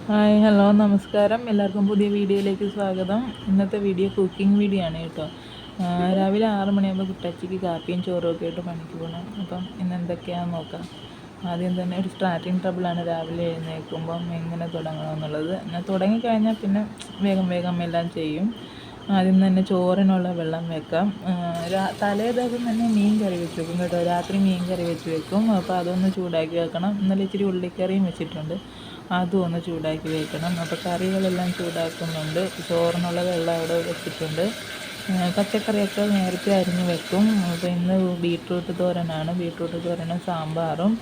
Hi hello നമസ്കാരം. എല്ലാവർക്കും പുതിയ വീഡിയോയിലേക്ക് സ്വാഗതം. ഇന്നത്തെ വീഡിയോ കുക്കിംഗ് വീഡിയോ ആണ് കേട്ടോ. രാവിലെ 6 മണിയാകുമ്പോൾ കുട്ടച്ചിക്ക് കാപ്പിയും ചോറും ഒക്കെ ആയിട്ട് പണിക്ക് പോകണം. അപ്പം ഇന്ന് എന്തൊക്കെയാണെന്ന് നോക്കാം. ആദ്യം തന്നെ ഒരു സ്റ്റാർട്ടിങ് ട്രബിളാണ് രാവിലെ എഴുന്നേൽക്കുമ്പം എങ്ങനെ തുടങ്ങണമെന്നുള്ളത്. എന്നാൽ തുടങ്ങിക്കഴിഞ്ഞാൽ പിന്നെ വേഗം വേഗം എല്ലാം ചെയ്യും. ആദ്യം തന്നെ ചോറിനുള്ള വെള്ളം വെക്കാം. തലേ ദിവസം തന്നെ മീൻ കറി വെച്ച് വെക്കും കേട്ടോ. രാത്രി മീൻ കറി വെച്ച് വെക്കും. അപ്പോൾ അതൊന്ന് ചൂടാക്കി വെക്കണം. ഇന്നലെ ഇച്ചിരി ഉള്ളിക്കറിയും വെച്ചിട്ടുണ്ട്, അതും ഒന്ന് ചൂടാക്കി വെക്കണം. അപ്പോൾ കറികളെല്ലാം ചൂടാക്കുന്നുണ്ട്. ചോറിനുള്ള വെള്ളം അവിടെ വെച്ചിട്ടുണ്ട്. പച്ചക്കറിയൊക്കെ നേരത്തെ അരിഞ്ഞ് വെക്കും. അപ്പോൾ ഇന്ന് ബീട്രൂട്ട് തോരനാണ്. ബീട്രൂട്ട് തോരനും സാമ്പാറും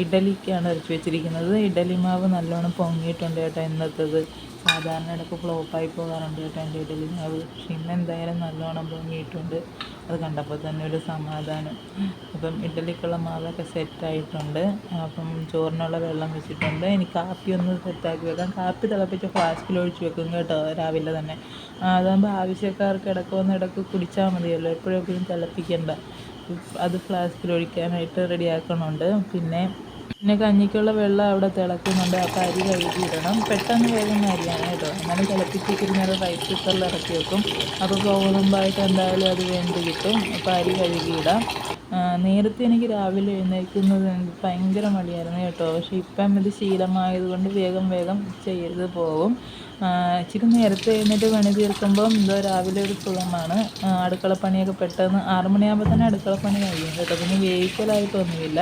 ഇഡലിക്കാണ് അരച്ച് വെച്ചിരിക്കുന്നത്. ഇഡലി മാവ് നല്ലോണം പൊങ്ങിയിട്ടുണ്ട് കേട്ടോ ഇന്നത്തേത്. സാധാരണ ഇടയ്ക്ക് ഫ്ലോപ്പായി പോകാറുണ്ട് കേട്ടോ എൻ്റെ ഇഡലി മാവ്. പക്ഷെ ഇന്ന് എന്തായാലും നല്ലോണം പൊങ്ങിയിട്ടുണ്ട്. അത് കണ്ടപ്പോൾ തന്നെ ഒരു സമാധാനം. അപ്പം ഇഡലിക്കുള്ള മാവൊക്കെ സെറ്റായിട്ടുണ്ട്. അപ്പം ചോറിനുള്ള വെള്ളം വെച്ചിട്ടുണ്ട്. ഇനി കാപ്പി ഒന്ന് സെറ്റാക്കി വെക്കാം. കാപ്പി തിളപ്പിച്ച് ഫ്ലാസ്കിൽ ഒഴിച്ച് വെക്കും കേട്ടോ രാവിലെ തന്നെ. അതാകുമ്പോൾ ആവശ്യക്കാർക്ക് ഇടയ്ക്ക് കുടിച്ചാൽ മതിയല്ലോ, എപ്പോഴും തിളപ്പിക്കണ്ട. അത് ഫ്ലാസ്കിൽ ഒഴിക്കാനായിട്ട് റെഡിയാക്കണുണ്ട്. പിന്നെ കഞ്ഞിക്കുള്ള വെള്ളം അവിടെ തിളക്കുന്നുണ്ട്. അപ്പോൾ അരി കഴുകിയിടണം. പെട്ടെന്ന് വേഗം അരിയാണ് കേട്ടോ. അങ്ങനെ തിളപ്പിച്ചിട്ട് നേരം റൈസ് കുക്കറിൽ ഇറക്കി വെക്കും. അപ്പോൾ പോകുമ്പോഴായിട്ട് എന്തായാലും അത് വെന്ത് കിട്ടും. അപ്പോൾ അരി കഴുകിയിടാം. നേരത്തെ എനിക്ക് രാവിലെ എഴുന്നേൽക്കുന്നത് ഭയങ്കര മടിയായിരുന്നു കേട്ടോ. പക്ഷേ ഇപ്പം ഇത് ശീലമായതുകൊണ്ട് വേഗം വേഗം ചെയ്ത് പോകും. ഇച്ചിരി നേരത്തെ എഴുന്നേറ്റ് പണി തീർക്കുമ്പം എന്തോ രാവിലെ ഒരു സുഖമാണ്. അടുക്കളപ്പണിയൊക്കെ പെട്ടെന്ന് 6 മണിയാകുമ്പോൾ തന്നെ അടുക്കളപ്പണി കഴിയും കേട്ടോ. പിന്നെ വേവിക്കലായിട്ടൊന്നുമില്ല.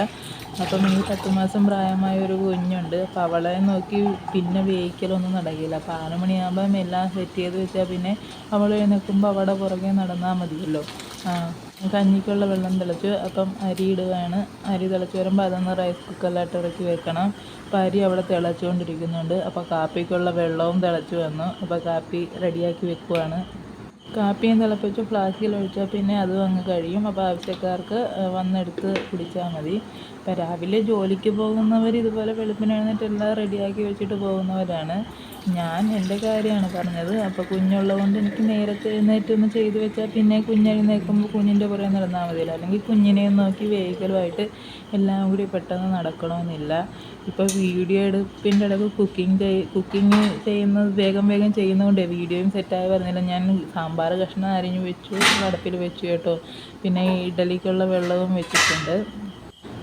അപ്പം ഈ 10 മാസം പ്രായമായ ഒരു കുഞ്ഞുണ്ട്. അപ്പോൾ അവളെ നോക്കി പിന്നെ വേവിക്കലൊന്നും നടക്കില്ല. അപ്പോൾ 6 മണിയാകുമ്പം എല്ലാം സെറ്റ് ചെയ്ത് വെച്ചാൽ പിന്നെ അവൾ എഴുന്നേൽക്കുമ്പോൾ അവളുടെ പുറകെ നടന്നാൽ മതിയല്ലോ. കഞ്ഞിക്കുള്ള വെള്ളം തിളച്ചു. അപ്പം അരി ഇടുകയാണ്. അരി തിളച്ച് വരുമ്പോൾ അതൊന്ന് റൈസ് കുക്കറിലായിട്ട് ഇറക്കി വെക്കണം. അപ്പോൾ അരി അവിടെ തിളച്ചുകൊണ്ടിരിക്കുന്നുണ്ട്. അപ്പോൾ കാപ്പിക്കുള്ള വെള്ളവും തിളച്ച് വന്നു. അപ്പോൾ കാപ്പി റെഡിയാക്കി വെക്കുവാണ്. കാപ്പിയും തിളപ്പിച്ച് ഫ്ലാസ്കിൽ ഒഴിച്ചാൽ പിന്നെ അതും അങ്ങ് കഴിയും. അപ്പോൾ ആവശ്യക്കാർക്ക് വന്നെടുത്ത് കുടിച്ചാൽ മതി. ഇപ്പോൾ രാവിലെ ജോലിക്ക് പോകുന്നവർ ഇതുപോലെ വെളുപ്പിന് എഴുന്നേറ്റ് എല്ലാം റെഡിയാക്കി വെച്ചിട്ട് പോകുന്നവരാണ്. ഞാൻ എൻ്റെ കാര്യമാണ് പറഞ്ഞത്. അപ്പോൾ കുഞ്ഞുള്ളതുകൊണ്ട് എനിക്ക് നേരത്തെ എഴുന്നേറ്റ് ഒന്ന് ചെയ്ത് വെച്ചാൽ പിന്നെ കുഞ്ഞെഴുന്നേൽക്കുമ്പോൾ കുഞ്ഞിൻ്റെ പുറകെ നടന്നാൽ മതിയല്ലോ. അല്ലെങ്കിൽ കുഞ്ഞിനെ നോക്കി വേഗലുമായിട്ട് എല്ലാം കൂടി പെട്ടെന്ന് നടക്കണമെന്നില്ല. ഇപ്പോൾ വീഡിയോ എടുപ്പിൻ്റെ ഇടയ്ക്ക് കുക്കിംഗ് ചെയ്യുന്നത് വേഗം വേഗം ചെയ്യുന്നതുകൊണ്ട് വീഡിയോയും സെറ്റായി വരുന്നില്ല. ഞാൻ സാമ്പാർ കഷ്ണം അരിഞ്ഞ് വെച്ചു, അടുപ്പിൽ വെച്ചു കേട്ടോ. പിന്നെ ഇഡലിക്കുള്ള വെള്ളവും വെച്ചിട്ടുണ്ട്.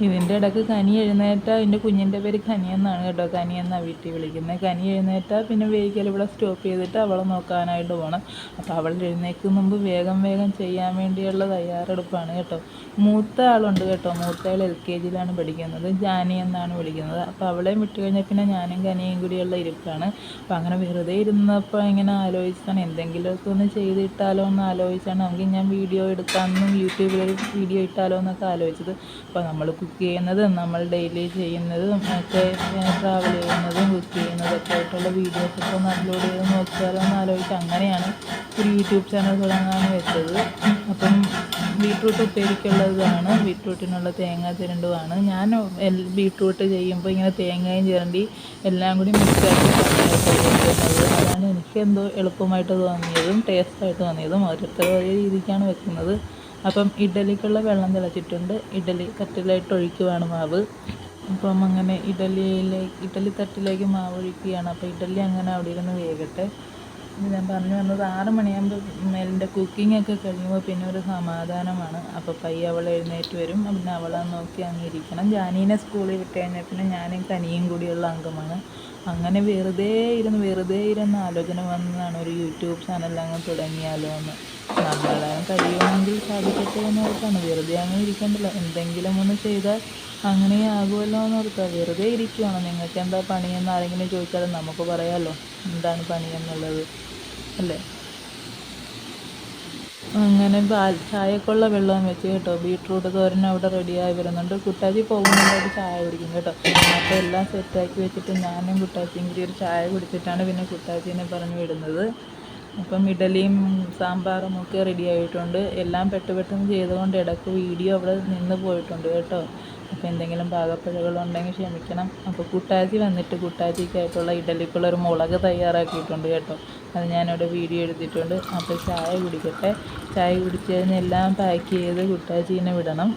ഇതിൻ്റെ ഇടയ്ക്ക് കനി എഴുന്നേറ്റാൽ, എൻ്റെ കുഞ്ഞിൻ്റെ പേര് കനി എന്നാണ് കേട്ടോ. കനി എന്നാണ് വീട്ടിൽ വിളിക്കുന്നത്. കനി എഴുന്നേറ്റാൽ പിന്നെ വേഗം ഇവിടെ സ്റ്റോപ്പ് ചെയ്തിട്ട് അവളെ നോക്കാനായിട്ട് പോകണം. അപ്പോൾ അവൾ എഴുന്നേൽക്കും മുമ്പ് വേഗം വേഗം ചെയ്യാൻ വേണ്ടിയുള്ള തയ്യാറെടുപ്പാണ് കേട്ടോ. മൂത്ത ആളുണ്ട് കേട്ടോ. മൂത്ത ആൾ LKGയിലാണ് പഠിക്കുന്നത്. ജാനി എന്നാണ് വിളിക്കുന്നത്. അപ്പോൾ അവളെ വിട്ട് കഴിഞ്ഞാൽ പിന്നെ ഞാനും കനിയും കൂടിയുള്ള ഇരിപ്പാണ്. അപ്പോൾ അങ്ങനെ വെറുതെ ഇരുന്നപ്പോൾ ഇങ്ങനെ ആലോചിച്ചാണ് എന്തെങ്കിലുമൊക്കെ ഒന്ന് ചെയ്തിട്ടാലോ എന്ന് ആലോചിച്ചാണ് നമുക്ക് ഞാൻ വീഡിയോ എടുക്കാമെന്നും യൂട്യൂബിലൊരു വീഡിയോ ഇട്ടാലോ എന്നൊക്കെ ആലോചിച്ചത്. അപ്പോൾ നമ്മൾ കുക്ക് ചെയ്യുന്നതും നമ്മൾ ഡെയിലി ചെയ്യുന്നതും ഒക്കെ ട്രാവൽ ചെയ്യുന്നതും കുക്ക് ചെയ്യുന്നതൊക്കെ ആയിട്ടുള്ള വീഡിയോസൊക്കെ ഒന്ന് അപ്ലോഡ് ചെയ്ത് നോക്കിയാലോ എന്ന് ആലോചിച്ച് അങ്ങനെയാണ് ഒരു യൂട്യൂബ് ചാനൽ തുടങ്ങാമെന്ന് വെച്ചത്. അപ്പം ബീട്രൂട്ട് ഉപ്പേരിക്കുള്ളതാണ്. ബീട്രൂട്ടിനുള്ള തേങ്ങ ചിരണ്ടുമാണ്. ഞാൻ ബീട്രൂട്ട് ചെയ്യുമ്പോൾ ഇങ്ങനെ തേങ്ങയും ചിരണ്ടി എല്ലാം കൂടി മിക്സാക്കി വെക്കുന്നത്. അതാണ് എനിക്കെന്തോ എളുപ്പമായിട്ട് തോന്നിയതും ടേസ്റ്റായിട്ട് തോന്നിയതും. ഓരോരുത്തരും ഒരേ രീതിക്കാണ് വെക്കുന്നത്. അപ്പം ഇഡലിക്കുള്ള വെള്ളം തിളച്ചിട്ടുണ്ട്. ഇഡലി തട്ടിലായിട്ട് ഒഴിക്കുവാണ് മാവ്. അപ്പം അങ്ങനെ ഇഡലി തട്ടിലേക്ക് മാവ് ഒഴിക്കുകയാണ്. അപ്പോൾ ഇഡലി അങ്ങനെ അവിടെ ഇരുന്ന് വേകട്ടെ. ഞാൻ പറഞ്ഞു വന്നത് 6 മണിയാകുമ്പോൾ എൻ്റെ കുക്കിങ്ങൊക്കെ കഴിയുമ്പോൾ പിന്നെ ഒരു സമാധാനമാണ്. അപ്പോൾ പയ്യെ അവൾ എഴുന്നേറ്റ് വരും. പിന്നെ അവളെ നോക്കി അങ്ങിരിക്കണം. ജാനീനെ സ്കൂളിൽ വിട്ട് കഴിഞ്ഞാൽ പിന്നെ ഞാനും കനിയും കൂടിയുള്ള അംഗമാണ്. അങ്ങനെ വെറുതെ ഇരുന്ന് ആലോചന വന്നതാണ് ഒരു യൂട്യൂബ് ചാനൽ അങ്ങ് തുടങ്ങിയാലോ എന്ന്. നമ്മളെ കഴിയുമെങ്കിൽ സാധിക്കട്ടെ എന്നോർത്താണ്. വെറുതെ അങ്ങ് ഇരിക്കണ്ടല്ലോ, എന്തെങ്കിലും ഒന്ന് ചെയ്താൽ അങ്ങനെ ആകുമല്ലോ എന്നോർത്താൽ വെറുതെ ഇരിക്കുവാണോ. നിങ്ങൾക്ക് എന്താ പണിയെന്ന് ആരെങ്കിലും ചോദിച്ചാലും നമുക്ക് പറയാമല്ലോ എന്താണ് പണിയെന്നുള്ളത് അല്ലേ. അങ്ങനെ ചായക്കുള്ള വെള്ളം വെച്ച് കേട്ടോ. ബീട്രൂട്ട് തോരൻ അവിടെ റെഡിയായി വരുന്നുണ്ട്. കുട്ടാച്ചി പോകുന്നതായിട്ട് ചായ കുടിക്കും കേട്ടോ. അപ്പോൾ എല്ലാം സെറ്റാക്കി വെച്ചിട്ട് ഞാനും കുട്ടാച്ചിയും കൂടി ഒരു ചായ കുടിച്ചിട്ടാണ് പിന്നെ കുട്ടാച്ചീനെ പറഞ്ഞു വിടുന്നത്. അപ്പം ഇഡലിയും സാമ്പാറും ഒക്കെ റെഡി ആയിട്ടുണ്ട്. എല്ലാം പെട്ടെന്ന് ചെയ്തുകൊണ്ട് ഇടയ്ക്ക് വീഡിയോ അവിടെ നിന്ന് പോയിട്ടുണ്ട് കേട്ടോ. അപ്പോൾ എന്തെങ്കിലും പാകപ്പിഴകളുണ്ടെങ്കിൽ ക്ഷമിക്കണം. അപ്പോൾ കുട്ടാച്ചി വന്നിട്ട് കുട്ടാച്ചിക്കായിട്ടുള്ള ഇഡലിക്കുള്ള ഒരു മുളക് തയ്യാറാക്കിയിട്ടുണ്ട് കേട്ടോ. അത് ഞാനിവിടെ വീഡിയോ എടുത്തിട്ടുണ്ട്. അപ്പോൾ ചായ കുടിക്കട്ടെ. ചായ കുടിച്ച് കഴിഞ്ഞ് എല്ലാം പാക്ക് ചെയ്ത് കുട്ടാച്ചീനെ വിടണം.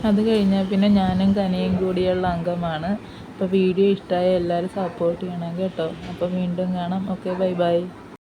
അത് കഴിഞ്ഞാൽ പിന്നെ ഞാനും കനയും കൂടിയുള്ള അംഗമാണ്. അപ്പോൾ വീഡിയോ ഇഷ്ടമായ എല്ലാവരും സപ്പോർട്ട് ചെയ്യണം കേട്ടോ. അപ്പോൾ വീണ്ടും കാണാം. Okay, bye bye.